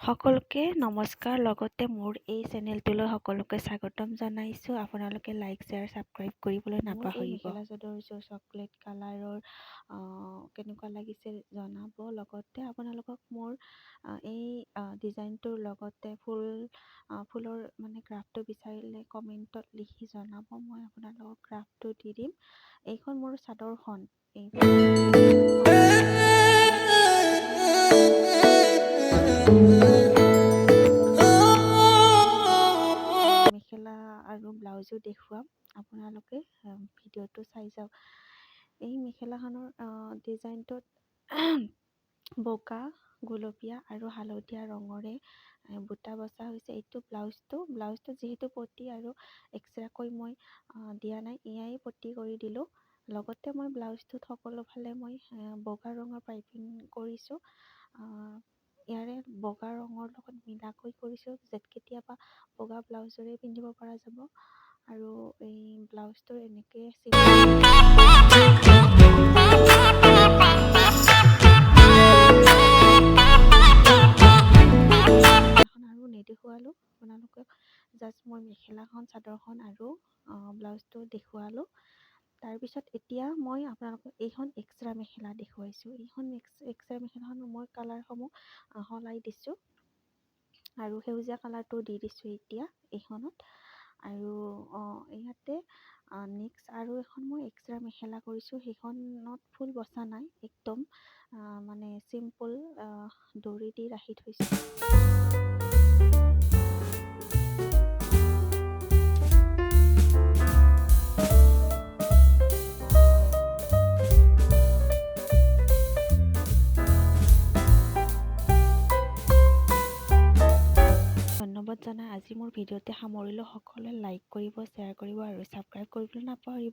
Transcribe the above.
সকলোকে নমস্কাৰ। লগতে মোৰ এই চেনেলটোলৈ সকলোকে স্বাগতম জনাইছোঁ। আপোনালোকে লাইক, শ্বেয়াৰ, ছাবস্ক্ৰাইব কৰিবলৈ নাপাহৰিব। মেখেলা চাদৰযোৰ চকলেট কালাৰৰ কেনেকুৱা লাগিছে জনাব। লগতে আপোনালোকক মোৰ এই ডিজাইনটোৰ লগতে ফুলৰ মানে ক্ৰাফ্টটো বিচাৰিলে কমেণ্টত লিখি জনাব। মই আপোনালোকক ক্ৰাফ্টটো দি দিম। এইখন মোৰ চাদৰখন মেখেলা আৰু ব্লাউজো দেখুৱাম। আপোনালোকে ভিডিঅ'টো চাই যাওক। এই মেখেলাখনৰ ডিজাইনটোত বগা, গুলপীয়া আৰু হালধীয়া ৰঙৰে বুটা বচা হৈছে। এইটো ব্লাউজটো যিহেতু পটি আৰু এক্সট্ৰাকৈ মই দিয়া নাই, এয়াই পটি কৰি দিলোঁ। লগতে মই ব্লাউজটোত সকলো ফালে মই বগা ৰঙৰ পাইপিং কৰিছোঁ। ইয়াৰে বগা ৰঙৰ লগত মিলাকৈ কৰিছোঁ, কেতিয়াবা বগা ব্লাউজেৰে পিন্ধিব পৰা যাব। আৰু এই ব্লাউজটোৰ এনেকৈ আৰু নেদেখুৱালোঁ আপোনালোকক, জাষ্ট মই মেখেলাখন, চাদৰখন আৰু ব্লাউজটো দেখুৱালোঁ। তাৰপিছত এতিয়া মই আপোনালোকক এইখন এক্সট্ৰা মেখেলা দেখুৱাইছোঁ। এইখন এক্সট্ৰা মেখেলাখন মই কালাৰসমূহ সলাই দিছোঁ আৰু সেউজীয়া কালাৰটো দি দিছোঁ এতিয়া এইখনত। আৰু ইয়াতে নেক্সট আৰু এখন মই এক্সট্ৰা মেখেলা কৰিছোঁ। সেইখনত ফুল বচা নাই, একদম মানে চিম্পল দৰি দি ৰাখি থৈছোঁ। ধন্যবাদ জনাই আজি মোৰ ভিডিঅ'তে সামৰিলোঁ। সকলোৱে লাইক কৰিব, শ্বেয়াৰ কৰিব আৰু ছাবস্ক্ৰাইব কৰিবলৈ নাপাহৰিব।